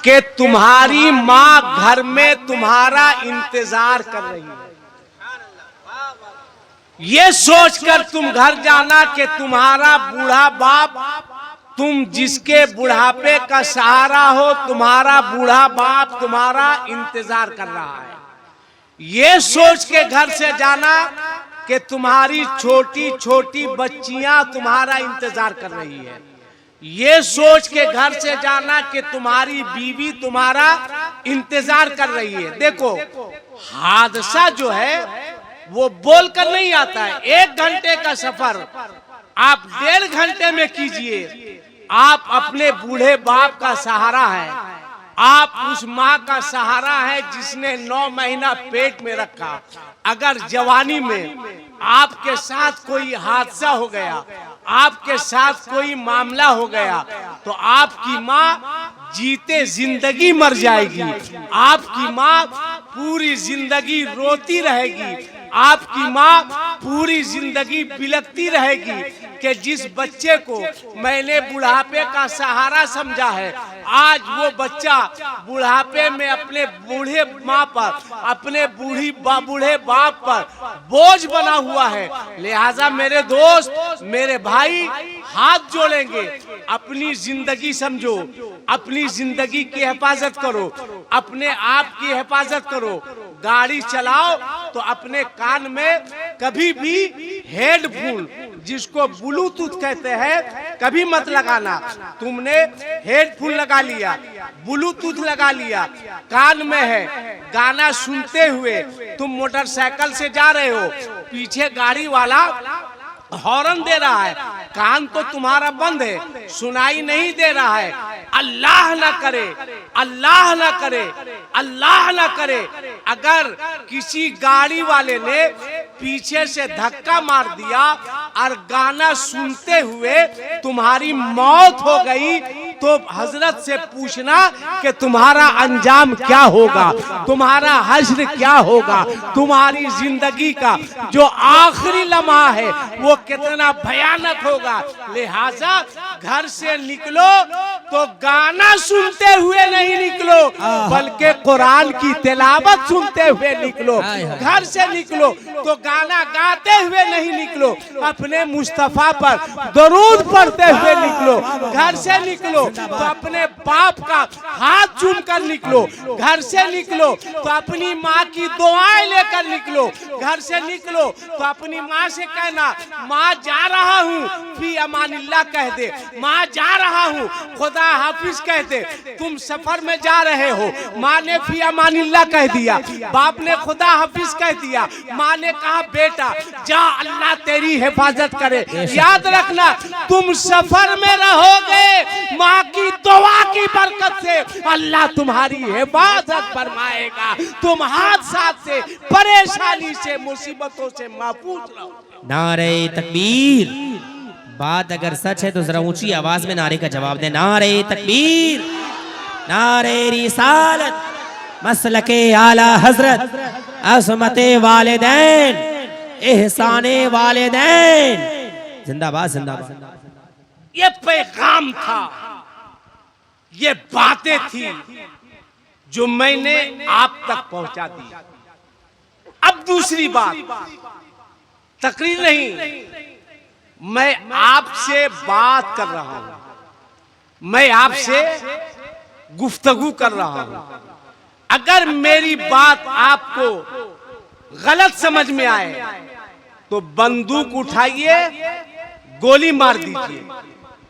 कि तुम्हारी माँ घर में तुम्हारा इंतजार कर रही है। ये सोचकर तुम घर जाना कि तुम्हारा बूढ़ा बाप, तुम जिसके बुढ़ापे का सहारा हो, तुम्हारा बूढ़ा बाप तुम्हारा इंतजार कर रहा है। ये सोच के घर से जाना कि तुम्हारी छोटी छोटी बच्चियां तुम्हारा इंतजार कर रही है। ये सोच के घर से जाना कि तुम्हारी बीवी तुम्हारा इंतजार कर रही है। देखो, हादसा जो है वो बोलकर नहीं आता है। 1 घंटे का सफर आप 1.5 घंटे में कीजिए। आप अपने बूढ़े बाप का सहारा है, आप उस माँ का सहारा है जिसने 9 महीना पेट में रखा। अगर जवानी में आपके साथ कोई हादसा हो गया, आपके साथ कोई मामला हो गया, तो आपकी माँ जीते जिंदगी मर जाएगी। आपकी माँ पूरी जिंदगी रोती रहेगी। आपकी माँ पूरी जिंदगी बिलखती रहेगी कि जिस बच्चे को मैंने बुढ़ापे का सहारा समझा है, आज वो बच्चा बुढ़ापे में अपने बूढ़े माँ पर, अपने बूढ़े बाप पर बोझ बना हुआ है। लिहाजा मेरे दोस्त, मेरे भाई, हाथ जोड़ेंगे, अपनी जिंदगी समझो, अपनी जिंदगी की हिफाजत करो, अपने आप की हिफाजत करो। गाड़ी चलाओ तो अपने कान में कभी भी हेडफोन, जिसको ब्लूटूथ कहते हैं, कभी मत लगाना। तुमने हेडफोन लगा लिया, ब्लूटूथ लगा लिया, कान में है, गाना सुनते हुए तुम मोटरसाइकिल से जा रहे हो, पीछे गाड़ी वाला हॉर्न दे रहा है, कान तो तुम्हारा बंद है, सुनाई नहीं दे रहा है। अल्लाह ना करे, अल्लाह ना करे, अल्लाह ना करे, अगर किसी गाड़ी वाले ने पीछे से धक्का मार दिया और गाना सुनते हुए तुम्हारी मौत हो गई, तो हजरत से पूछना कि तुम्हारा अंजाम क्या होगा, तुम्हारा हश्र क्या होगा, तुम्हारी जिंदगी का जो आखिरी लम्हा है वो कितना भयानक होगा। लिहाजा घर से निकलो तो गाना सुनते हुए नहीं निकलो, बल्कि कुरान की तिलावत सुनते हुए निकलो। घर से निकलो तो गाना गाते हुए नहीं निकलो, अपने मुस्तफा पर दरूद पढ़ते हुए निकलो। घर से निकलो तो अपने बाप का हाथ चूम कर निकलो। घर से निकलो तो अपनी माँ की दुआएं लेकर निकलो। घर से निकलो तो अपनी माँ से कहना, माँ जा रहा हूँ, फी अमानिल्लाह कह दे, माँ जा रहा हूँ, खुदा हाफिज कह दे। तुम सफर में जा रहे हो, माँ ने फी अमानिल्लाह कह दिया, बाप ने खुदा हाफिज कह दिया, माँ ने कहा बेटा जा, अल्लाह तेरी हिफाजत करे। याद रखना, तुम सफर में रहोगे, माँ की दुआ की बरकत से अल्लाह तुम्हारी हिफाजत फरमाएगा। तुम हादसा से, परेशानी से, मुसीबतों से महफूज रहो। नारे तकबीर। बात अगर सच है तो जरा ऊंची आवाज में नारे का जवाब दे। नारे तकबीर, नारे रिसालत, मसलके आला हजरत, असमते वालिदैन, एहसाने वालिदैन, जिंदाबाद जिंदाबाद। ये पैगाम था, ये बातें थी जो मैंने आप तक पहुंचा दी। अब दूसरी बात, तकरीर नहीं, मैं आपसे बात कर रहा हूं, मैं आपसे गुफ्तगू कर रहा हूं। अगर मेरी बात आपको गलत समझ में आए तो बंदूक उठाइए, गोली मार दीजिए।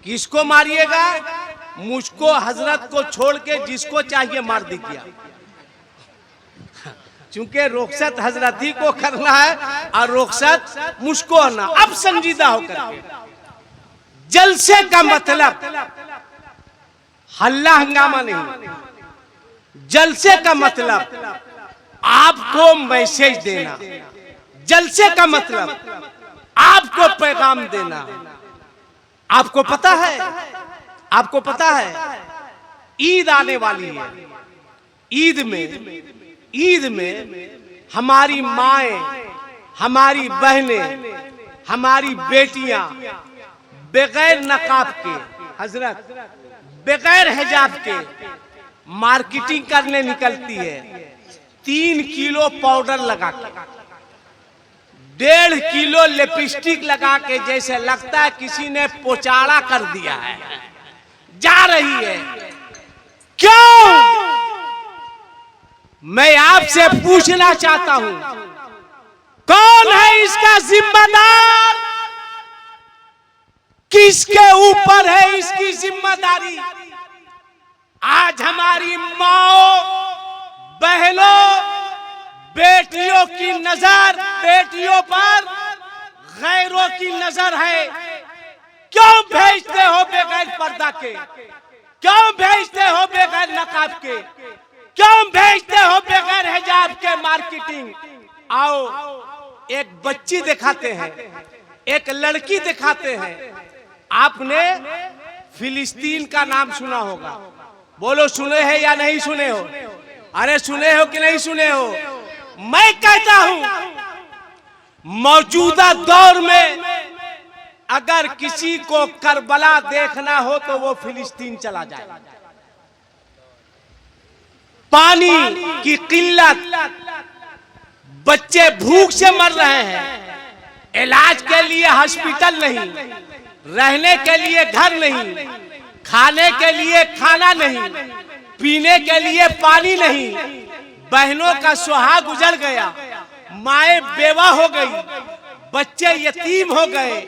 किसको मारिएगा? मुझको, हजरत को छोड़ के जिसको चाहिए मार दीजिए, क्योंकि रुखसत हजरत ही को करना है और रुखसत मुझको आना। अब संजीदा होकर के, जलसे का मतलब हल्ला हंगामा नहीं, जलसे का मतलब आपको मैसेज देना, जलसे का मतलब आपको पैगाम देना। आपको पता है, आपको पता है ईद आने वाली है। ईद में हमारी माएं, हमारी बहनें, हमारी बेटियां बगैर नकाब के, हजरत बगैर हिजाब के मार्केटिंग करने निकलती है 3 किलो पाउडर लगा के, 1.5 किलो लिपस्टिक लगा के, जैसे लगता है किसी ने पोचाड़ा कर दिया है, जा रही है। क्यों? मैं आपसे पूछना चाहता हूं, कौन है इसका जिम्मेदार? किसके ऊपर है इसकी जिम्मेदारी? आज हमारी माओ, बहनों, बेटियों की नजर बेटियों पर गैरों की नजर है। क्यों भेजते हो बगैर पर्दा के? क्यों भेजते हो बगैर नकाब के? क्यों भेजते हो बगैर हिजाब के मार्केटिंग? आओ एक बच्ची दिखाते हैं, एक लड़की दिखाते हैं। आपने फिलिस्तीन का नाम सुना होगा, बोलो सुने हैं या नहीं सुने हो? अरे सुने हो कि नहीं सुने हो? मैं कहता हूं मौजूदा दौर में अगर किसी को करबला देखना हो तो वो फिलिस्तीन चला जाए। पानी की किल्लत, बच्चे भूख से मर रहे हैं, इलाज के लिए हॉस्पिटल नहीं, रहने के लिए घर नहीं, खाने के लिए खाना नहीं, पीने के लिए पानी नहीं। बहनों का सुहाग उजड़ गया, माएं बेवा हो गई, बच्चे यतीम हो गए,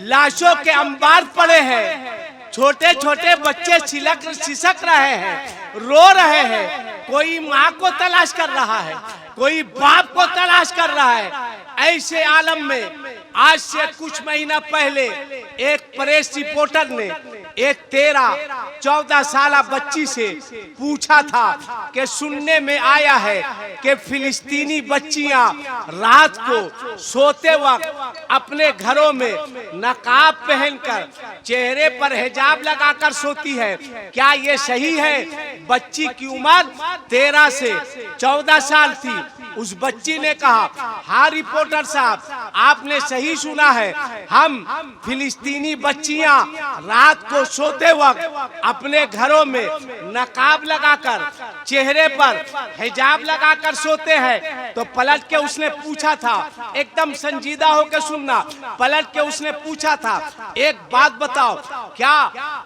लाशों के अंबार पड़े हैं, छोटे छोटे बच्चे सिसक रहे हैं, रो रहे हैं। कोई माँ को तलाश कर रहा है, कोई बाप को तलाश कर रहा है। ऐसे आलम में आज से कुछ महीना पहले एक प्रेस रिपोर्टर ने एक 13-14 साल बच्ची से पूछा था कि सुनने में आया है कि फिलिस्तीनी बच्चियां रात को सोते वक्त अपने घरों में नकाब पहनकर, चेहरे पर हिजाब लगाकर सोती है, क्या ये सही है? बच्ची की उम्र 13 से 14 साल थी। उस बच्ची ने कहा, हाँ रिपोर्टर साहब, आपने सही सुना है, हम फिलिस्तीनी बच्चियां रात को सोते वक्त अपने घरों में नकाब लगाकर, चेहरे पर हिजाब लगाकर सोते हैं। तो पलट के उसने पूछा था, एकदम संजीदा होकर सुनना, पलट के उसने पूछा था, एक बात बताओ, क्या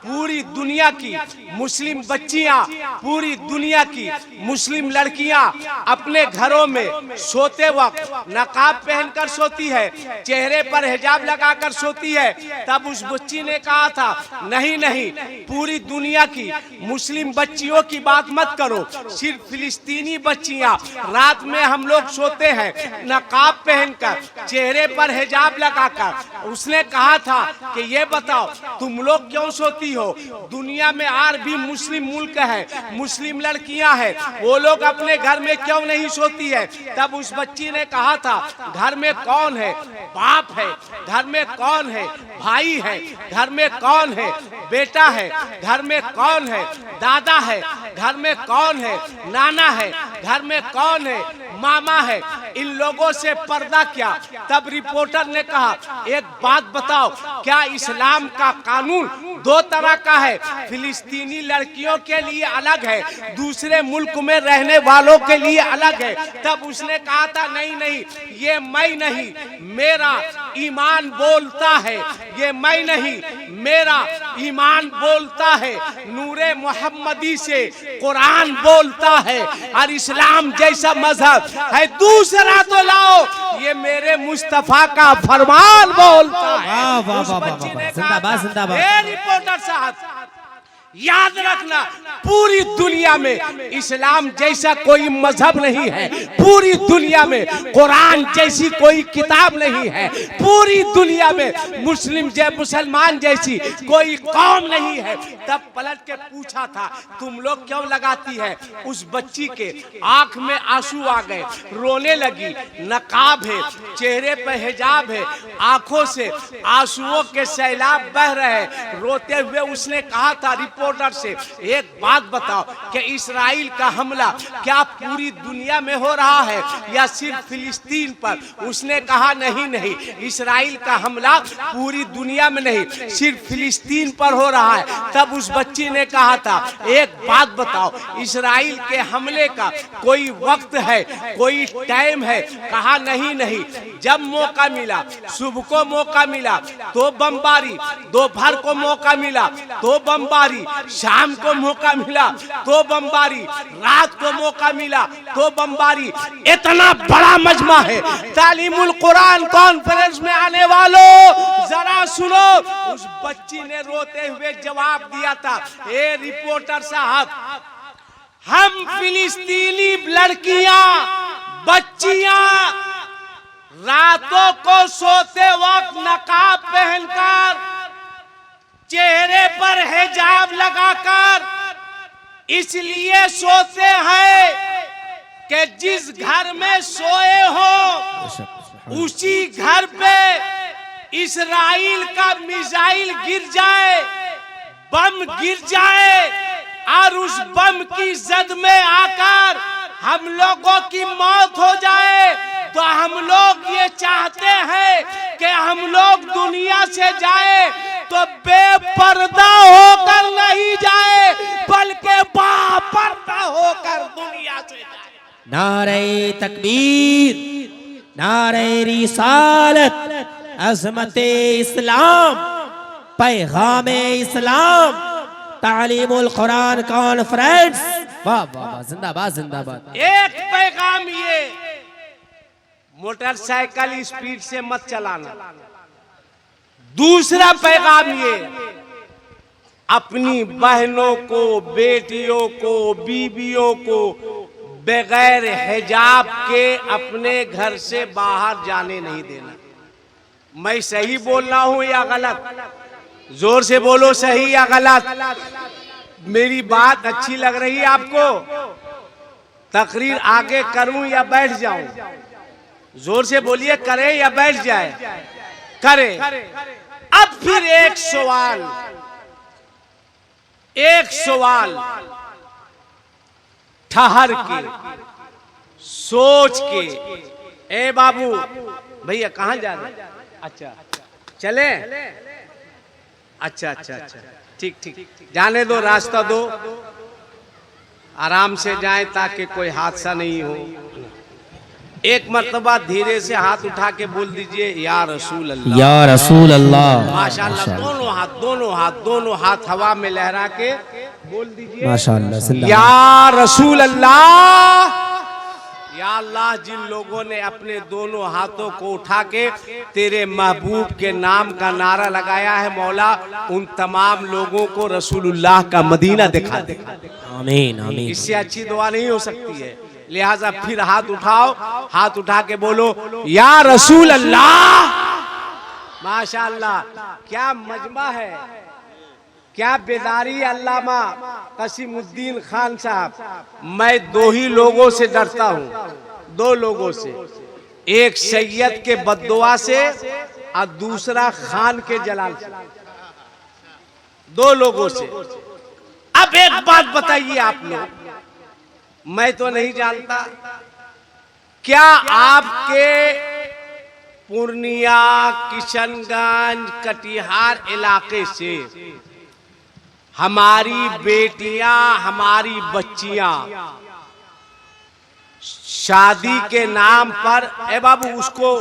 पूरी दुनिया की मुस्लिम बच्चियां, पूरी दुनिया की मुस्लिम लड़कियां अपने घरों में सोते वक्त नकाब पहनकर सोती है, चेहरे पर हिजाब लगाकर सोती है? तब उस बच्ची ने कहा था, नहीं नहीं, पूरी दुनिया की मुस्लिम बच्चियों की बात मत करो, सिर्फ फिलिस्तीनी बच्चियां रात में हम लोग सोते हैं नकाब पहनकर, चेहरे पर हिजाब लगाकर। उसने कहा था कि ये बताओ तुम लोग क्यों सोती हो? दुनिया में और भी मुस्लिम मुल्क है, मुस्लिम लड़कियां हैं, वो लोग अपने घर में क्यों नहीं सोती है? तब उस बच्ची ने कहा था, घर में कौन है? बाप है। घर में कौन है? भाई है। घर में कौन है? बेटा है। घर में कौन है? दादा है। घर में कौन है? नाना है। घर में कौन है? मामा है। इन लोगों से पर्दा क्या? तब रिपोर्टर ने कहा, एक बात बताओ, क्या इस्लाम का कानून 2 तरह का है? फिलिस्तीनी लड़कियों के लिए अलग है, दूसरे मुल्क में रहने वालों के लिए अलग है। तब उसने कहा था, नहीं नहीं, ये मैं नहीं, मेरा ईमान बोलता है, ये मैं नहीं, मेरा ईमान बोलता है, नूरे मोहम्मदी से कुरान बोलता है, और इस्लाम जैसा मजहब है दूसरा तो लाओ, ये मेरे मुस्तफा का फरमान बोलता है। वाह वाह वाह, जिंदाबाद जिंदाबाद। रिपोर्टर साहब, याद रखना, पूरी दुनिया में इस्लाम जैसा कोई मजहब नहीं है, पूरी दुनिया में कुरान जैसी कोई किताब नहीं है, पूरी दुनिया में मुसलमान जैसी कोई कौम नहीं है। तब पलट के पूछा था, तुम लोग क्यों लगाती है? उस बच्ची के आंख में आंसू आ गए, रोने लगी। नकाब है, चेहरे पर हिजाब है, आंखों से आंसुओं के सैलाब बह रहे, रोते हुए उसने कहा था, रिपोर्टर से, एक बात बताओ कि इस्राइल का हमला क्या पूरी दुनिया में हो रहा है या सिर्फ फिलिस्तीन पर? उसने कहा नहीं नहीं, इस्राइल का हमला पूरी दुनिया में नहीं, सिर्फ फिलिस्तीन पर हो रहा है। तब उस बच्ची ने कहा था, एक बात बताओ, इस्राइल के हमले का कोई वक्त है, कोई टाइम है? कहा नहीं नहीं, जब मौका मिला, सुबह को मौका मिला तो बमबारी, दोपहर को मौका मिला तो बमबारी, शाम को मौका मिला तो बमबारी, रात को मौका मिला तो बमबारी। इतना बड़ा मजमा है। तालीमुल कुरान कॉन्फ्रेंस में आने वालों जरा सुनो, उस बच्ची ने रोते हुए जवाब दिया था, ए रिपोर्टर साहब, हम फिलिस्तीनी लड़कियां, बच्चियां रातों को सोते वक्त नकाब पहनकर, चेहरे पर हिजाब लगाकर इसलिए सोते हैं कि जिस घर में सोए हो उसी घर पे इस्राइल का मिसाइल गिर जाए, बम गिर जाए और उस बम की जद में आकर हम लोगों की मौत हो जाए, तो हम लोग ये चाहते हैं कि हम लोग दुनिया से जाए तो बेपर्दा होकर नहीं जाए, बल्कि बापर्दा होकर दुनिया से जाए। नारे तकबीर, नारे रिसालत, अज़मते इस्लाम, पैगामे इस्लाम, तालीमुल कुरान कॉन्फ्रेंस। वाह वाह वाह, जिंदाबाद जिंदाबाद। एक पैगाम ये, मोटरसाइकिल स्पीड से मत चलाना। दूसरा पैगाम ये, अपनी बहनों को, बेटियों को, बीवियों को बगैर हिजाब के अपने घर से बाहर जाने नहीं देना। मैं सही बोल रहा हूं या गलत? जोर से बोलो, सही या गलत? मेरी बात अच्छी लग रही है आपको? तकरीर आगे करूं या बैठ जाऊं? जोर से बोलिए, करे या बैठ जाए? करे। अब फिर एक सवाल ठहर के, सोच के, ए बाबू भैया कहाँ जा रहे हैं? अच्छा चले, अच्छा अच्छा अच्छा, ठीक ठीक, जाने दो, रास्ता दो, आराम से जाएं ताकि कोई हादसा नहीं हो। एक मर्तबा धीरे से हाथ उठा के बोल दीजिए, या रसूल अल्लाह, या रसूल अल्लाह। माशाअल्लाह, दोनों हाथ हवा में लहरा के बोल दीजिए, माशाअल्लाह, या रसूल अल्लाह। या अल्लाह, जिन लोगों ने अपने दोनों हाथों को उठा के तेरे महबूब के नाम का नारा लगाया है, मौला उन तमाम लोगों को रसूलुल्लाह का मदीना दिखा दे। आमीन आमीन। इससे अच्छी दुआ नहीं हो सकती है। लिहाजा फिर हाथ उठाओ, हाथ उठा के बोलो, या रसूल अल्लाह। माशाअल्लाह, क्या मजमा है, क्या बेदारी। अल्लामा कसीमुद्दीन खान साहब, मैं दो ही लोगों से डरता हूँ, दो लोगों से, एक सैयद के बद्दुआ से और दूसरा खान के जलाल से, दो लोगों से। अब एक बात बताइए आप लोग, मैं तो नहीं जानता, क्या आपके पूर्णिया, किशनगंज, कटिहार इलाके से हमारी बेटियां, हमारी बच्चियां शादी के नाम पर, ए बाबू उसको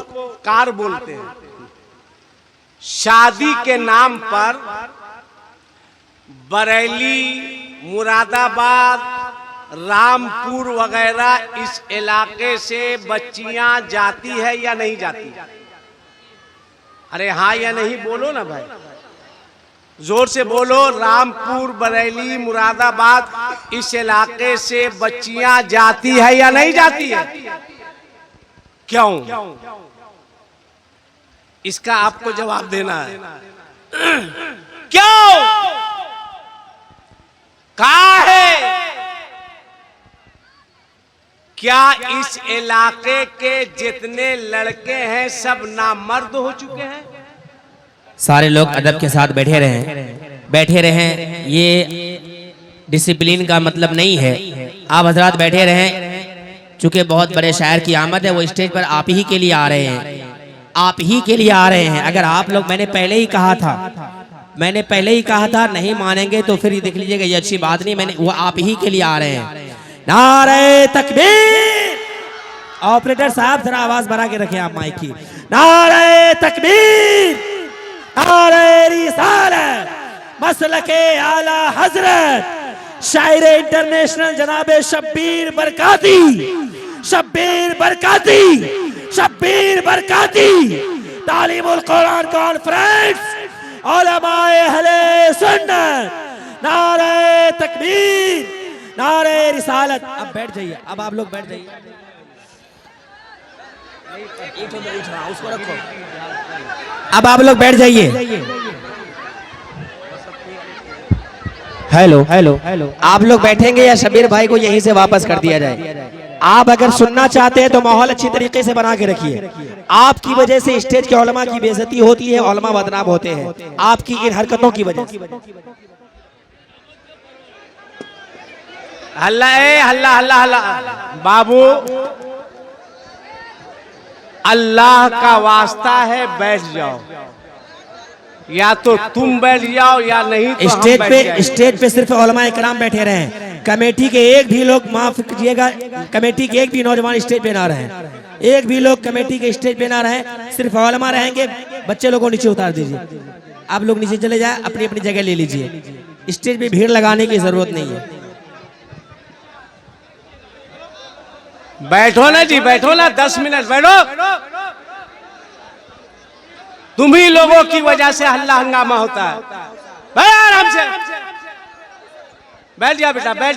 कार बोलते हैं, शादी के नाम पर बरेली, मुरादाबाद, रामपुर वगैरह इस इलाके से बच्चियां जाती है या नहीं जाती? अरे हाँ या नहीं बोलो ना भाई, जोर से बोलो। रामपुर, बरेली, मुरादाबाद इस इलाके से बच्चियां जाती है या नहीं जाती है? क्यों? इसका आपको जवाब देना है। क्यों? काहे? क्या इस इलाके के जितने लड़के हैं सब नामर्द हो चुके हैं? सारे लोग अदब के साथ बैठे रहें। ये डिसिप्लिन का मतलब नहीं है। आप हजरात बैठे रहें, चूंकि बहुत बड़े शायर की आमद है, वो स्टेज पर आप ही के लिए आ रहे हैं, आप ही के लिए आ रहे हैं। अगर आप लोग, मैंने पहले ही कहा था, नहीं मानेंगे तो फिर देख लीजिएगा, ये अच्छी बात नहीं। मैंने वो आप ही के लिए आ रहे हैं। नारे तकबीर। ऑपरेटर साहब जरा आवाज बढ़ा के रखें आप माइक की। नारे तकबीर, नारे रिसालत, मसलके आला हजरत शायर इंटरनेशनल जनाबे शब्बीर बरकाती तालीमुल कुरान कॉन्फ्रेंस उलमाए अहले सुन्नत। नारे तकबीर, नारे रिसालत। अब बैठ जाइए, अब आप लोग बैठ जाइए। उसको रखो। अब आप लोग बैठ जाइए। हेलो, आप लोग बैठेंगे या शबीर भाई को यहीं से वापस कर दिया जाए? आप अगर सुनना चाहते हैं तो माहौल अच्छी तरीके से बना के रखिए। आपकी वजह से स्टेज के उलमा की बेइज्जती होती है, उलमा बदनाम होते हैं आपकी इन हरकतों की वजह से। हल्ला बाबू, अल्लाह का वास्ता है, बैठ जाओ। या तो तुम बैठ जाओ या नहीं तो स्टेज पे सिर्फ उलमाए किराम बैठे रहे। कमेटी के एक भी लोग, माफ कीजिएगा, कमेटी के एक भी नौजवान स्टेज पे ना रहे, एक भी लोग कमेटी के स्टेज पे ना रहे, सिर्फ उलमा रहेंगे। बच्चे लोगों को नीचे उतार दीजिए। आप लोग नीचे चले जाए, अपनी अपनी जगह ले लीजिए। स्टेज पे भीड़ लगाने की जरूरत नहीं है। बैठो ना जी, बैठो ना, 10 मिनट बैठो। तुम ही लोगों की वजह से हल्ला हंगामा होता है। आराम से बैठ जाओ बेटा, बैठ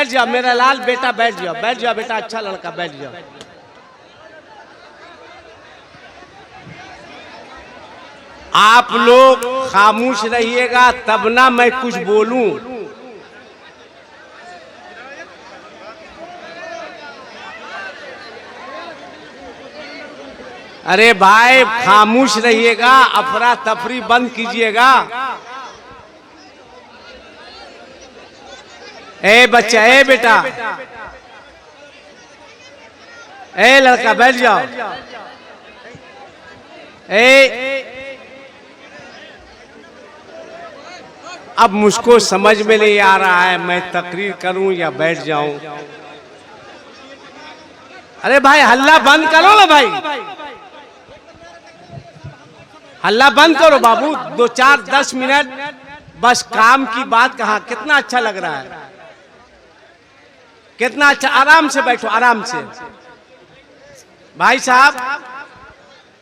जाओ मेरा लाल बेटा, बैठ जाओ बेटा, अच्छा लड़का, बैठ जाओ। आप लोग खामोश रहिएगा तब ना मैं कुछ बोलूं। अरे भाई खामोश रहिएगा, अफरा तफरी बंद कीजिएगा। ए बच्चा, ए बेटा, ए लड़का, बैठ जाओ। अब मुझको समझ में नहीं आ रहा है मैं तकरीर करूं या बैठ जाऊं। अरे भाई हल्ला बंद करो ना भाई, हल्ला बंद करो बाबू। 2-4-10 मिनट बस काम की बात। कहा कितना अच्छा लग रहा है, कितना अच्छा। आराम से बैठो, आराम से भाई साहब,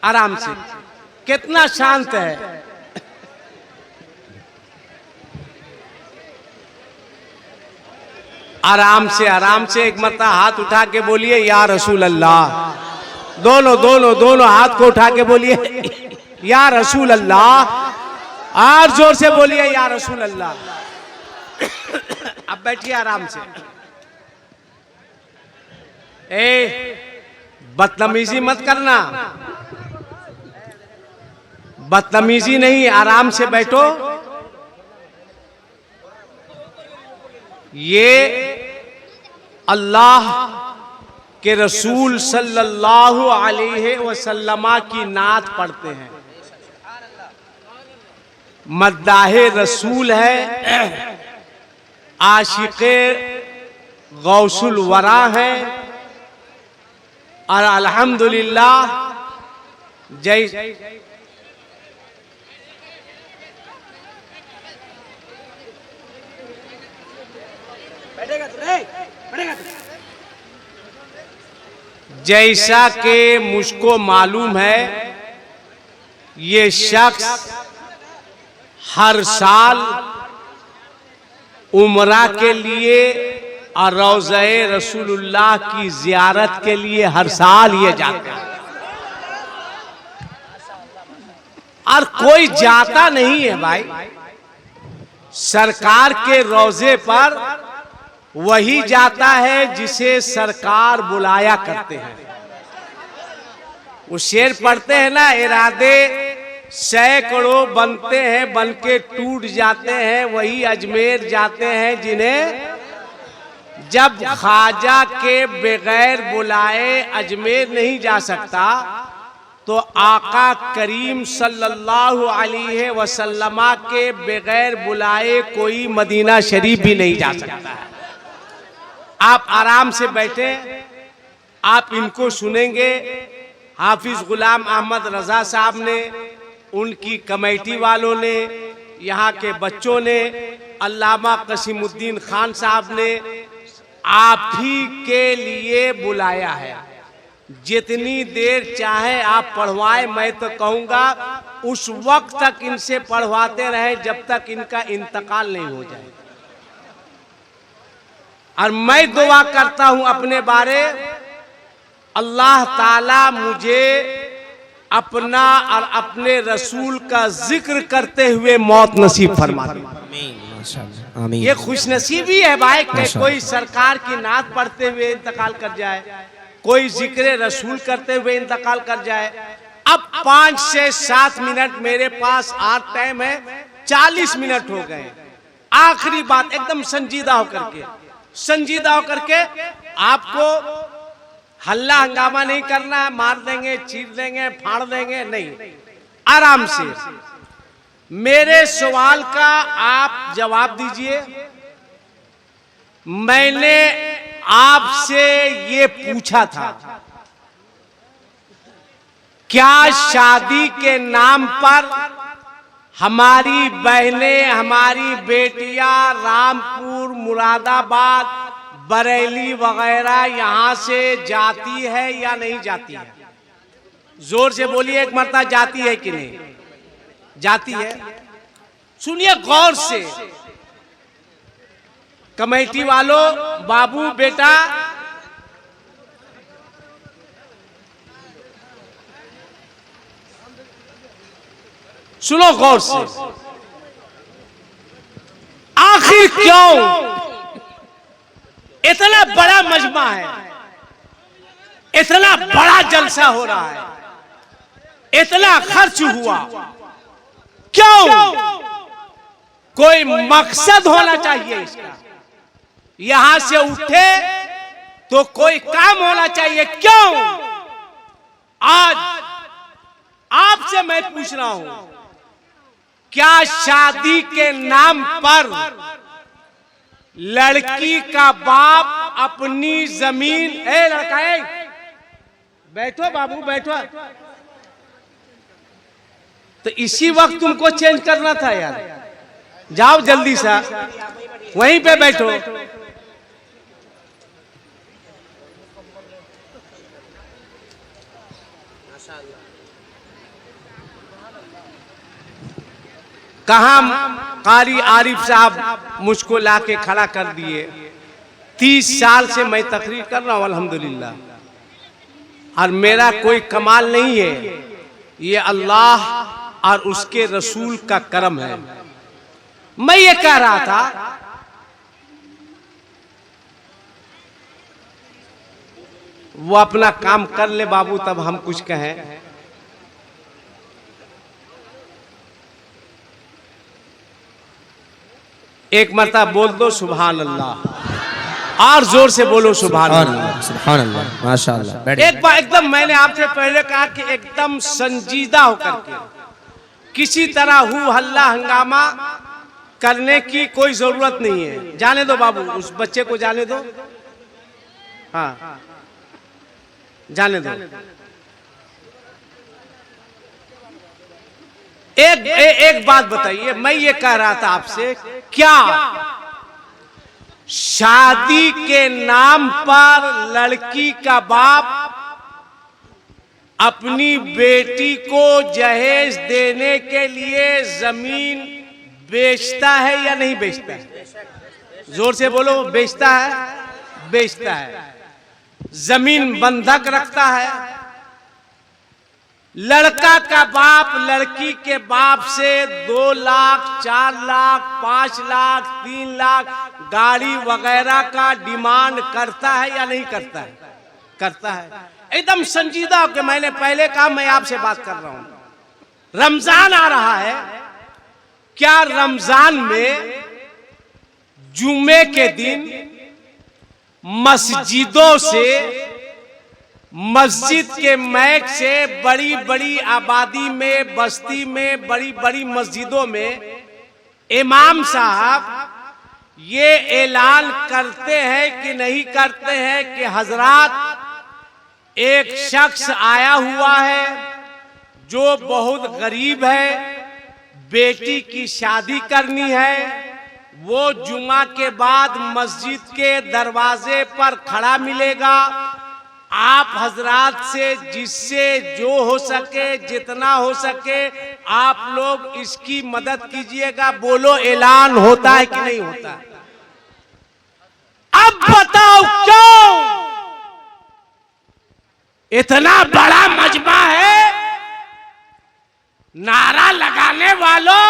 आराम से। कितना शांत है। आराम से, आराम से। एक मरतबा हाथ उठा के बोलिए या रसूल अल्लाह। दोनों हाथ को उठा के बोलिए या रसूल अल्लाह। और जोर से बोलिए या रसूल अल्लाह। अब बैठिए आराम से। बदतमीजी मत करना, बदतमीजी नहीं, आराम से बैठो। ये अल्लाह के रसूल सल्लल्लाहु अलैहि वसल्लम की नात पढ़ते हैं। मद्दाहे रसूल है, आशिक़े गौसुल वरा है। और अल्हम्दुलिल्लाह जैसा कि मुझको मालूम है, ये शख्स हर साल उम्रा के लिए और रौज़े रसूलुल्लाह की जियारत के लिए हर साल ये जाता है। और कोई जाता नहीं है भाई, सरकार के रोजे पर वही जाता है जिसे सरकार बुलाया करते हैं। वो शेर पढ़ते हैं ना, इरादे सैकड़ों बनते हैं, बन के टूट जाते हैं, वही अजमेर जाते हैं जिन्हें जब ख्वाजा के बगैर बुलाए अजमेर नहीं जा सकता, तो आका करीम सल्लल्लाहु अलैहि वसल्लमा के बगैर बुलाए कोई मदीना शरीफ भी नहीं जा सकता है। आप आराम से बैठे, आप इनको सुनेंगे। हाफिज गुलाम अहमद रजा साहब ने, उनकी कमेटी वालों ने, यहाँ के बच्चों ने, अल्लामा कसीमुद्दीन खान साहब ने आप ही के लिए बुलाया है। जितनी देर चाहे आप पढ़वाएं, मैं तो कहूँगा उस वक्त तक इनसे पढ़वाते रहे जब तक इनका इंतकाल नहीं हो जाए। और मैं दुआ करता हूं अपने बारे, अल्लाह ताला मुझे अपना और अपने रसूल का जिक्र करते हुए मौत नसीब फरमा दे। ये खुशनसीबी है भाई कि कोई सरकार की नात पढ़ते हुए इंतकाल कर जाए, कोई जिक्र रसूल करते हुए इंतकाल कर जाए। अब 5 से 7 मिनट मेरे पास आज टाइम है, 40 मिनट हो गए। आखिरी बात एकदम संजीदा होकर के आपको हल्ला हंगामा नहीं करना है, मार देंगे, चीर देंगे, फाड़ देंगे, नहीं, आराम से मेरे सवाल का आप जवाब दीजिए। मैंने आपसे ये पूछा था, क्या शादी के नाम पर हमारी बहनें, हमारी बेटियां रामपुर, मुरादाबाद, बरेली वगैरह यहां से जाती है या नहीं जाती है? जोर से बोलिए एक मरतबा, जाती है कि नहीं जाती है? सुनिए गौर से, कमेटी वालों, बाबू बेटा, सुनो गौर से। आखिर क्यों इतना बड़ा मजमा है, इतना बड़ा जलसा हो रहा है, इतना खर्च हुआ, क्यों? कोई मकसद होना चाहिए इसका। यहां से उठे तो कोई काम होना चाहिए। क्यों? आज आपसे मैं पूछ रहा हूं, क्या शादी के नाम पर लड़की का बाप अपनी जमीन, ए लड़का, बैठो बाबू बैठो, तो इसी वक्त तुमको चेंज करना था यार, जाओ जल्दी से वहीं पे बैठो। कहाँ कारी आरिफ साहब मुझको लाके खड़ा कर दिए। 30 साल से मैं तकरीर कर रहा हूँ अल्हम्दुलिल्लाह, और मेरा कोई कमाल नहीं है, ये अल्लाह और उसके रसूल का करम है। मैं ये कह रहा था, वो अपना काम कर ले बाबू, तब हम कुछ कहें। एक मरतबा बोल दो सुभान अल्लाह, और जोर से बोलो सुभान अल्लाह, सुभान अल्लाह, माशाअल्लाह। एक बार एकदम, मैंने आपसे पहले कहा कि एकदम संजीदा होकर के, किसी तरह हु हल्ला हंगामा करने की कोई जरूरत नहीं है। जाने दो बाबू, उस बच्चे को जाने दो, हाँ जाने दो। एक बात बताइए, मैं ये कह रहा था आपसे, क्या शादी के नाम पर लड़की का बाप अपनी बेटी को जहेज देने के लिए जमीन बेचता है या नहीं बेचता है? जोर से बोलो, बेचता है, बेचता है। जमीन बंधक रखता है। लड़का का बाप लड़की के बाप से 2 लाख, 4 लाख, 5 लाख, 3 लाख गाड़ी वगैरह का डिमांड करता है या नहीं करता है? करता है। एकदम संजीदा होकर, मैंने पहले कहा, मैं आपसे बात कर रहा हूं। रमजान आ रहा है, क्या रमजान में जुम्मे के दिन मस्जिदों से, मस्जिद के मैक से, बड़ी बड़ी आबादी में, बस्ती में, बड़ी बड़ी मस्जिदों में इमाम साहब ये ऐलान करते हैं कि नहीं करते हैं कि हजरात एक शख्स आया हुआ है जो बहुत गरीब है, बेटी की शादी करनी है, वो जुमा के बाद मस्जिद के दरवाजे पर खड़ा मिलेगा। आप हजरात से जिससे जो हो सके, जितना हो सके आप लोग इसकी मदद कीजिएगा। बोलो ऐलान होता है कि नहीं होता? अब बताओ क्यों इतना बड़ा मजमा है, नारा लगाने वालों,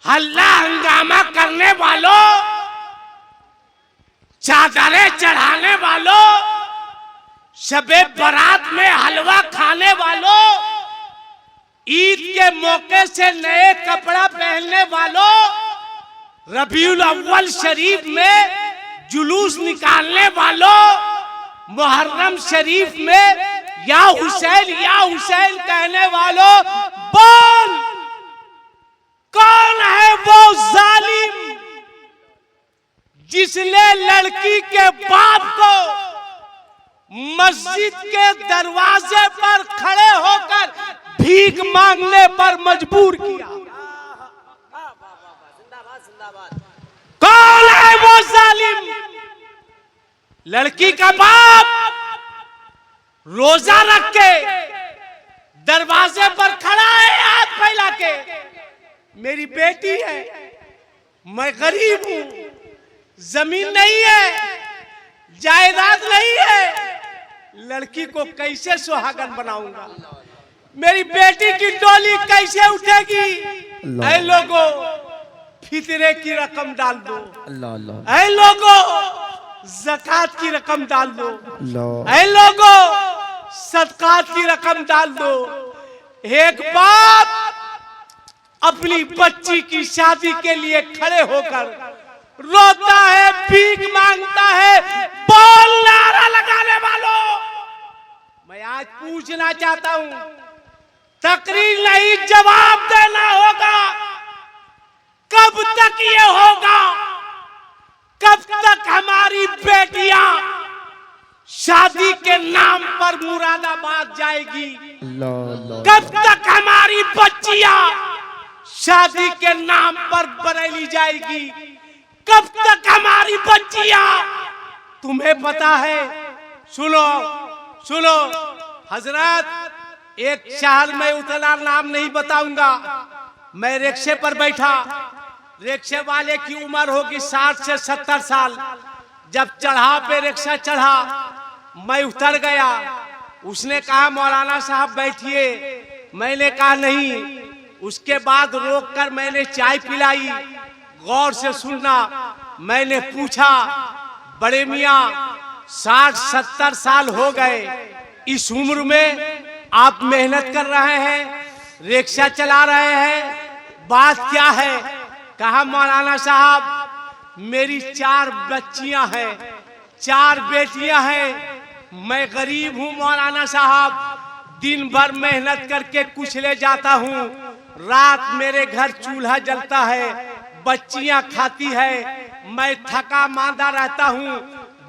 हल्ला हंगामा करने वालों, चादरें चढ़ाने वालों, शबे बारात में हलवा खाने वालों, ईद के मौके से नए कपड़ा पहनने वालों, रबीउल अव्वल शरीफ में जुलूस निकालने वालों, मुहर्रम शरीफ में या हुसैन कहने वालों, बोल कौन है वो जालिम जिसने लड़की के बाप को मस्जिद के दरवाजे पर खड़े होकर भीख मांगने पर मजबूर किया? कौन है वो जालिम? लड़की का बाप रोजा रख के दरवाजे पर खड़ा है, हाथ फैला के, मेरी बेटी है, मैं गरीब हूं, जमीन नहीं है, जायदाद नहीं है, लड़की को कैसे सुहागन बनाऊंगा? मेरी बेटी की डोली कैसे उठेगी? ऐ लोगों, फितरे की रकम डाल दो। ऐ लोगों, ज़कात की रकम डाल दो। ऐ लोगों, सदकात की रकम डाल दो। एक बाप अपनी बच्ची की शादी के लिए खड़े होकर रोता है, भीख मांगता है। बोल नारा लगाने वालों, मैं आज पूछना चाहता हूं, तकरीर नहीं जवाब देना होगा। कब तक ये होगा? कब तक हमारी बेटियां शादी के नाम पर मुरादाबाद जाएगी? कब तक हमारी बच्चियां शादी के नाम पर बरेली जाएगी? कब तक हमारी बच्चियां? तुम्हें पता है, सुनो सुनो हजरत, एक शहर में उतना नाम नहीं बताऊंगा, मैं रिक्शे पर बैठा, रिक्शे वाले की उम्र होगी 60 से 70 साल। जब चढ़ा पे रिक्शा चढ़ा, मैं उतर गया। उसने कहा मौलाना साहब बैठिए, मैंने कहा नहीं। उसके बाद रोककर मैंने चाय पिलाई। गौर से सुनना, मैंने पूछा, बड़े मियाँ 60-70 साल हो गए, इस उम्र में आप मेहनत कर रहे हैं, रिक्शा चला रहे हैं, बात क्या है? कहा मौलाना साहब मेरी 4 बच्चियां हैं, 4 बेटियां हैं, मैं गरीब हूं मौलाना साहब, दिन भर मेहनत करके कुछ ले जाता हूं, रात मेरे घर चूल्हा जलता है, बच्चियां खाती है, मैं थका मांदा रहता हूं,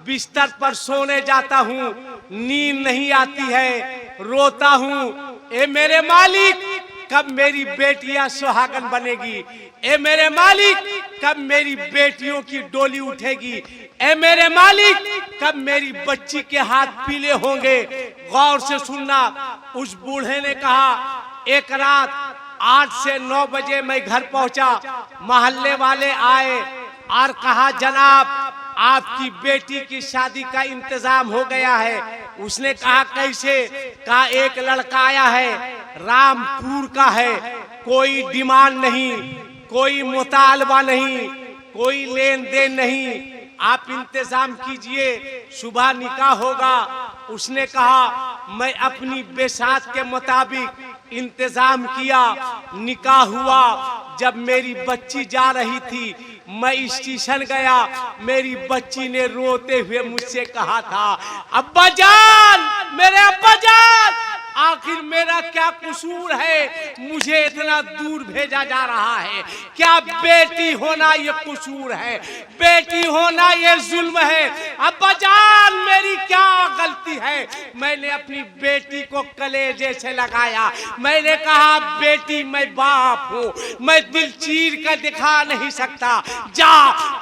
बिस्तर पर सोने जाता हूं, नींद नहीं आती है, रोता हूं। ए मेरे मालिक, कब मेरी बेटियां सुहागन बनेगी? ए मेरे मालिक, कब मेरी बेटियों की डोली उठेगी? ए मेरे मालिक, कब मेरी बच्ची के हाथ पीले होंगे? गौर से सुनना, उस बूढ़े ने कहा, एक रात 8 से 9 बजे मैं घर पहुंचा, मोहल्ले वाले आए और कहा जनाब आपकी बेटी की शादी का इंतजाम हो गया है। उसने कहा कैसे? कहा एक लड़का आया है, रामपुर का है, कोई डिमांड नहीं, कोई मुतालबा नहीं, कोई लेन देन नहीं, आप इंतजाम कीजिए, सुबह निकाह होगा। उसने कहा मैं अपनी बेसात के मुताबिक इंतजाम किया, निकाह हुआ। जब मेरी बच्ची जा रही थी, मैं स्टेशन गया, मेरी बच्ची ने रोते हुए मुझसे कहा था, अब्बा जान, मेरे अब्बा जान, आखिर मेरा क्या कसूर है, मुझे इतना दूर भेजा जा रहा है? क्या बेटी होना ये कसूर है? बेटी होना ये जुल्म है? अब्बा जान, मेरी क्या गलती है? मैंने अपनी बेटी को कलेजे से लगाया, मैंने कहा, बेटी मैं बाप हूँ, मैं दिल चीर कर दिखा नहीं सकता, जा,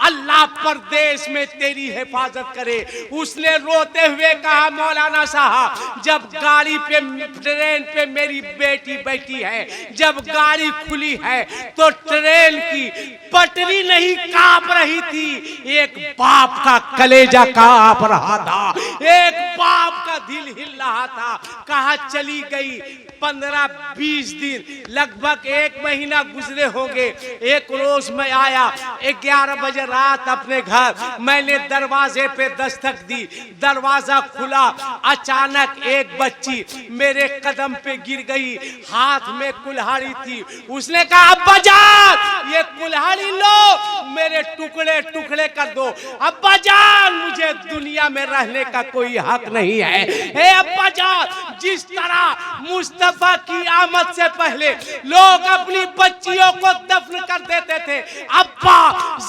अल्लाह परदेश में तेरी हिफाजत करे। उसने रोते हुए कहा, मौलाना साहब, जब गाड़ी पे, ट्रेन पे मेरी बेटी बैठी है, जब गाड़ी खुली है तो ट्रेन की पटरी नहीं कांप रही थी, एक बाप का कलेजा कांप रहा था, एक बाप का दिल हिल रहा था। कहा चली गई। 15-20 दिन, लगभग 1 महीना गुजरे होंगे। एक रोज मैं आया 11 बजे रात अपने घर, मैंने दरवाजे पे दस्तक दी, दरवाजा खुला, अचानक एक बच्ची मेरे कदम पे गिर गई, हाथ में कुल्हाड़ी थी। उसने कहा, अब्बा जान, ये कुल्हाड़ी लो, मेरे टुकड़े टुकड़े कर दो। अब्बा जान, मुझे दुनिया में रहने का कोई हक नहीं है। हे अब्बा जान, जिस तरह मुस्तफा की आमद से पहले लोग अपनी बच्चियों को दफन कर देते थे, अब्बा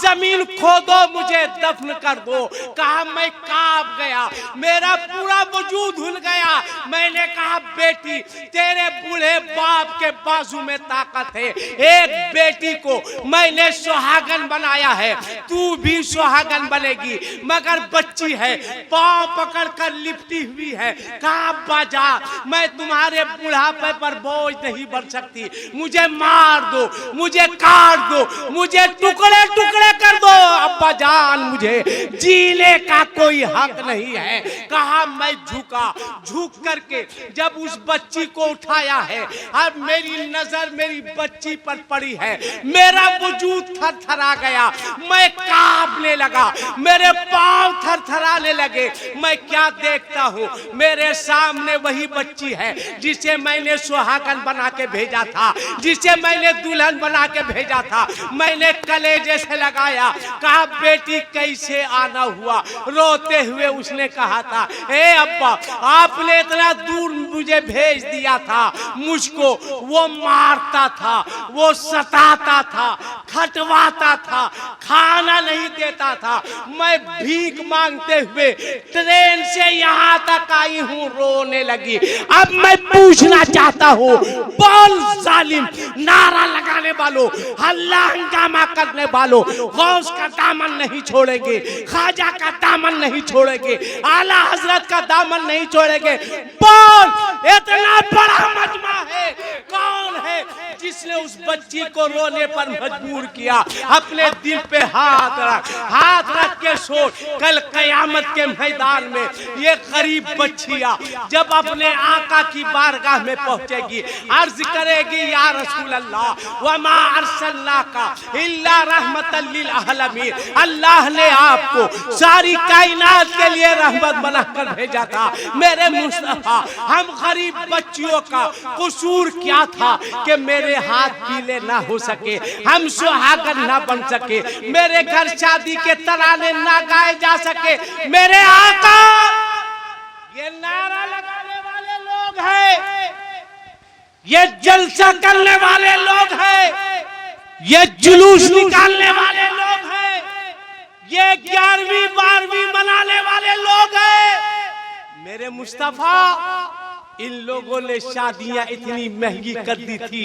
जमीन खोदो, मुझे दफन कर दो। कहा, मैं कांप गया, मेरा पूरा वजूद हिल गया। मैंने कहा, बेटी, तेरे बूढ़े बाप के बाजू में ताकत है, एक बेटी को मैंने सुहागन बनाया है, तू भी सुहागन बनेगी, मगर बच्ची है, पांव पकड़ कर लिपटी हुई है। कहा, अब्बा जा, मैं तुम्हारे बुढ़ापे पर बोझ नहीं बन सकती, मुझे मार दो, मुझे काट दो, मुझे टुकड़े टुकड़े कर दो। अब्बा जान, मुझे जीने का कोई हक नहीं है। कहा, मैं झुका, झुक करके जब उस बच्ची को उठाया है, अब मेरी नजर मेरी बच्ची पर पड़ी है, मेरा वजूद थरथरा गया, मैं कांपने लगा, मेरे पांव थरथराने लगे। मैं क्या देखता हूँ, मेरे सामने वही बच्ची है जिसे मैंने सुहागन बना के भेजा था, जिसे मैंने दुल्हन बना के भेजा था। मैंने कलेजे से लगाया, कहा, बेटी कैसे आना हुआ? रोते हुए उसने कहा था, ए अब्बा, आपने इतना दूर मुझे भेज दिया था, मुझको वो मारता था, वो सताता था, खटवाता था, खाना नहीं देता था, मैं भीख मांगते हुए ट्रेन से यहाँ तक आई हूँ, रोने लगी। अब मैं पूछना चाहता हूँ, बोल जालिम, नारा लगाने वालों, हल्ला हंगामा करने वालों, गौस का दामन नहीं छोड़ेंगे, ख्वाजा का दामन नहीं छोड़ेंगे, आला हजरत का दामन नहीं छोड़ेंगे। बोल, इतना बड़ा मजमा है, कौन है जिसने उस बच्ची को रोने पर मजबूर किया? अपने दिल पे हाथ रख के सोच, कल कयामत के मैदान में ये गरीब बच्चियां जब अपने आका की बारगाह में पहुंचेगी, अर्ज करेगी, या रसूल अल्लाह, वमा अरसलनाका इल्ला रहमतल लिल आलमीन, अल्लाह ने आपको सारी कायनात के लिए रहमत बनाकर भेजा था। मेरे मुस्तफा, हम गरीब बच्चियों का कसूर क्या था कि मेरे हाथ पीले ना हो सके, हम सुहागन ना बन सके, मेरे घर शादी के तराने ना गाए जा सके? मेरे आका ये नारा लगाने वाले लोग हैं, ये जलसा करने वाले लोग हैं, ये जुलूस निकालने वाले लोग हैं, ये 11वीं 12वीं मनाने वाले लोग हैं। मेरे मुस्तफा, इन लोगों ने शादियां इतनी महंगी कर दी थी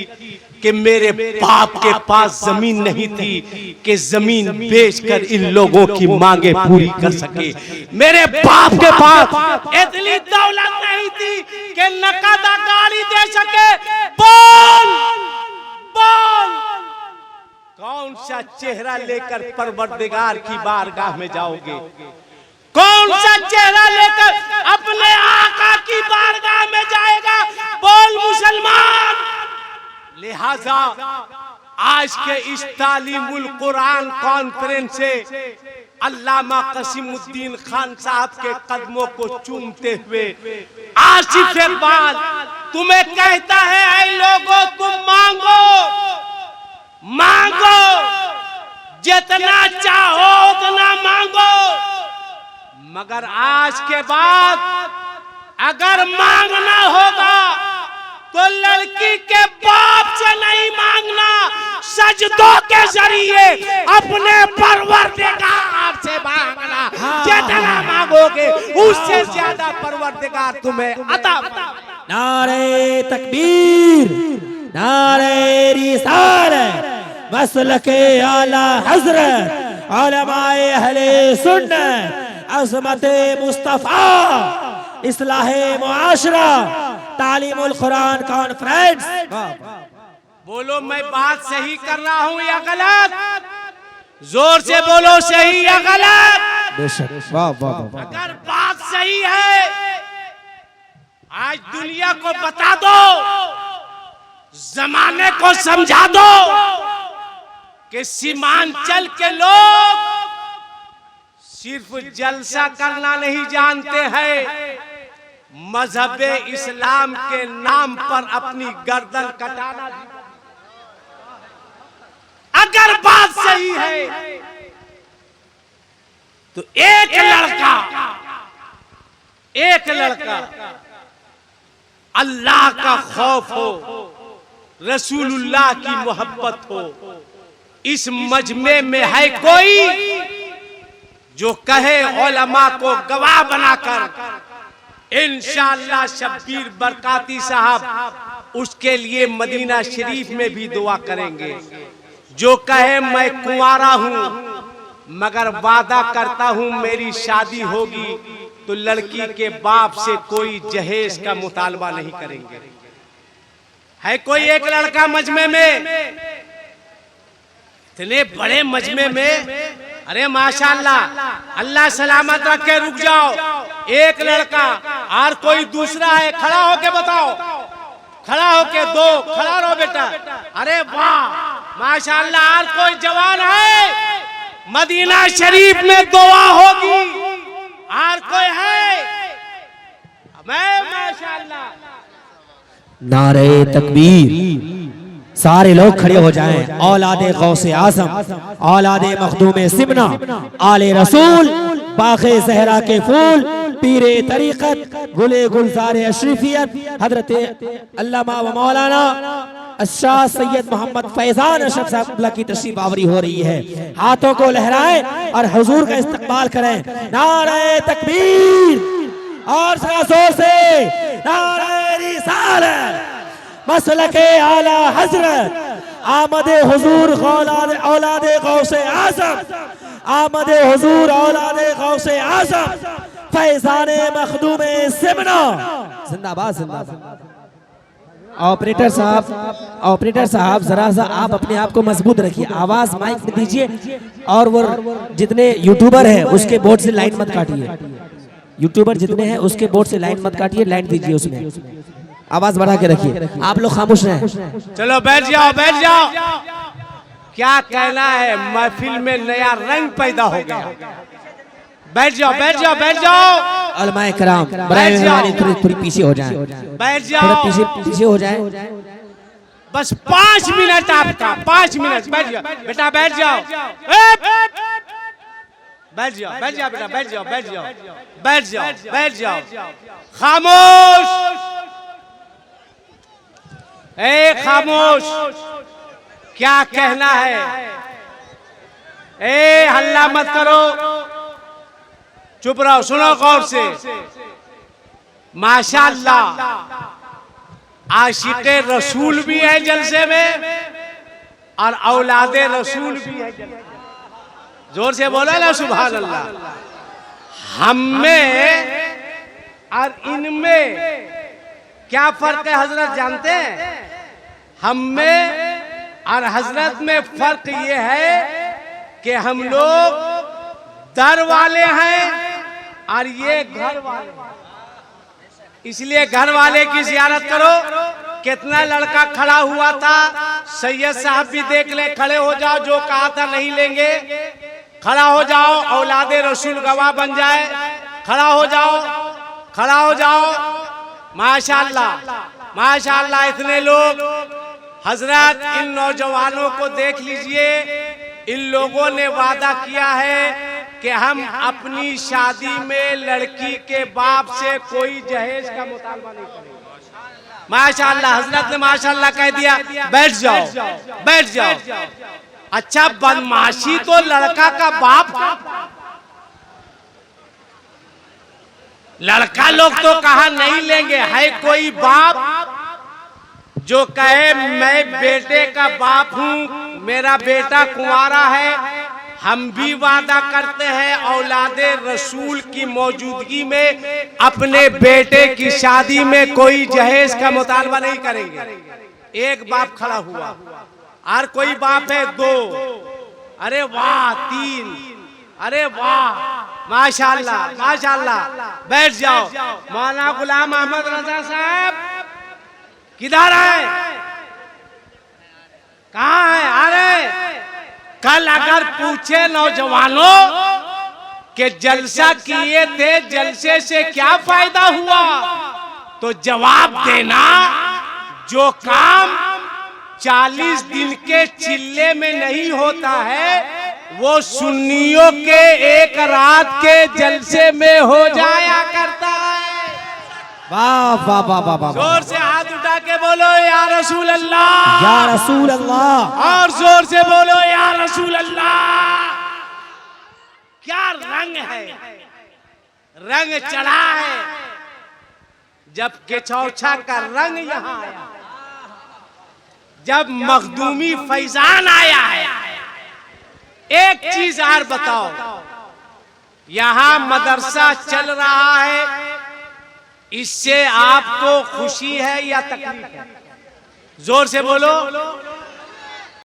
कि मेरे बाप के पास जमीन नहीं थी कि जमीन बेचकर इन लोगों की मांगे पूरी कर सके। मेरे बाप के पास इतनी दौलत नहीं थी कि नकद गाड़ी दे सके। बोल बोल, कौन सा चेहरा लेकर परवरदिगार की बारगाह में जाओगे? कौन सा चेहरा लेकर अपने आका की बारगाह में जाएगा? बोल मुसलमान। लिहाजा आज के इस तालीमुल कुरान कॉन्फ्रेंस से अल्लामा कसीमुद्दीन खान साहब के कदमों को चूमते हुए आसिफ इकबाल तुम्हें कहता है ऐ लोगों तुम मांगो मांगो, जितना चाहो उतना मांगो, मगर आज के बाद अगर मांगना होगा तो लड़की के बाप से नहीं मांगना, सजदों के जरिए अपने परवरदिगार से मांगना। जितना मांगोगे उससे ज्यादा परवरदिगार तुम्हें अता। नारे तकबीर, नारे रिसालत, मसलके आला हजरत, उलमाए अहले सुन्नत, अज़मते मुस्तफा, इस्लाहे मुआशरा, तालीमुल कुरान कॉन्फ्रेंस। बोलो मैं बात सही कर रहा हूँ या गलत? जोर से बोलो सही या गलत? बेशक। वाह वाह वाह। अगर बात सही है आज दुनिया को बता दो, जमाने को समझा दो कि सीमांचल के लोग सिर्फ जलसा करना नहीं जानते हैं, मजहबे इस्लाम के नाम पर अपनी गर्दन कटाना। अगर बात सही है तो एक लड़का अल्लाह का खौफ हो, रसूलुल्लाह की मोहब्बत हो, इस मजमे में है कोई जो कहे उलमा को गवाह बनाकर इंशाअल्लाह शब्बीर बरकाती साहब उसके लिए मदीना शरीफ में भी दुआ करेंगे। जो कहे मैं कुंवारा हूं मगर वादा करता हूं मेरी शादी होगी तो लड़की के बाप से कोई जहेज का मुतालबा नहीं करेंगे। है कोई एक लड़का मजमे में, इतने बड़े मजमे में, अरे माशाअल्लाह, अल्लाह सलामत रखे, रुक जाओ, एक लड़का और कोई दूसरा है, खड़ा होके बताओ, खड़ा होके दो, खड़ा रहो बेटा, अरे वाह माशाअल्लाह, और कोई जवान है, मदीना शरीफ में दुआ होगी, और कोई है, मैं माशाअल्लाह। नारे तकबीर, सारे लोग खड़े हो जाएं। औलादे गौसे आज़म, औलादे मखदूम सिमना, आले रसूल, बाग़े ज़हरा के फूल, पीरे तरीक़त, गुले गुलज़ार अशरीफियत, हज़रत अल्लामा व मौलाना शाह सैयद मोहम्मद फैजान अशरफ साहब की तशरीफ आवरी हो रही है। हाथों को लहराएं और हुजूर का इस्तकबाल करें। नारे तकबीर, और जोर से नारे रिसालत, मसलके आला हजरत, आमदे हुजूर औलादे गौसे आज़म, आमदे हुजूर औलादे गौसे आज़म, फैज़ाने मखदूमे सिमना, जिंदाबाद जिंदाबाद। ऑपरेटर साहब जरा सा आप अपने आप को मजबूत रखिए, आवाज माइक में दीजिए, और वो जितने यूट्यूबर हैं उसके बोर्ड से लाइन मत काटिए, यूट्यूबर जितने हैं उसके बोर्ड से लाइन मत काटिए, लाइन दीजिए, उसमें आवाज बढ़ा के रखिए, आप लोग खामोश रहें। चलो बैठ जाओ, बैठ जाओ। क्या कहना है, महफिल में नया रंग पैदा हो गया। बैठ जाओ, बैठ जाओ, बैठ जाओ। उलमाए कराम थोड़ी पीछे हो जाएं, बैठ जाओ, थोड़ा पीछे हो जाएं। बस 5 मिनट आपका, 5 मिनट। बैठ जाओ बेटा, बैठ जाओ, बैठ जाओ, बैठ जाओ बेटा, बैठ जाओ, बैठ जाओ, बैठ जाओ, बैठ जाओ। खामोश, ए खामोश, क्या कहना है? ए हल्ला मत करो, चुप रहो, सुनो गौर से। माशाअल्लाह, आशिक़े रसूल भी है जलसे में और औलादे रसूल भी है जलसे में। जोर से बोला ना सुभान अल्लाह। हम में और इनमें क्या फर्क है हजरत जानते हैं? हम में और हजरत में फर्क ये है कि हम लोग दर वाले हैं और ये घर वाले, इसलिए घर वाले की जियारत करो। कितना लड़का खड़ा हुआ था, सैयद साहब भी देख ले, खड़े हो जाओ, जो कहा था नहीं लेंगे, खड़ा हो जाओ, औलादे रसूल गवाह बन जाए, खड़ा हो जाओ, खड़ा हो जाओ। माशाअल्लाह, माशाअल्लाह इतने लोग। हजरत इन नौजवानों को देख लीजिए, इन लोगों ने वादा किया है कि हम अपनी शादी में लड़की के बाप से कोई जहेज का मुतालबा नहीं करेंगे। माशाअल्लाह हजरत ने माशाअल्लाह कह दिया, बैठ जाओ बैठ जाओ। अच्छा, बदमाशी तो लड़का का बाप, लड़का लोग तो कहा नहीं लेंगे। है कोई बाप जो कहे मैं बेटे का बाप हूं, मेरा बेटा कुंवारा है, हम भी वादा करते हैं औलादे रसूल की मौजूदगी में अपने बेटे की शादी में कोई जहेज का मुतालबा नहीं करेंगे। एक बाप खड़ा हुआ, और कोई बाप है 2, अरे वाह 3, अरे वाह माशाअल्लाह माशाअल्लाह। बैठ जाओ। मौलाना गुलाम अहमद रजा साहब किधर है, कहाँ है? अरे कल अगर पूछे नौजवानों कि जलसा किए थे, जलसे से क्या फायदा हुआ, तो जवाब देना जो काम 40 दिन के चिल्ले में नहीं होता है वो सुन्नियों के एक रात के जलसे में हो जाया करता है। वाह वाह वाह वाह वाह। जोर से हाथ उठा के बोलो या रसूल अल्लाह, या रसूल अल्लाह। और जोर से बोलो या रसूल अल्लाह। क्या रंग है, रंग चढ़ा है। जब केचौछा का रंग यहाँ आया, जब मखदूमी फैजान आया है। एक चीज और बताओ, यहाँ मदरसा चल रहा है, इससे आपको खुशी है या तकलीफ है? जोर से बोलो।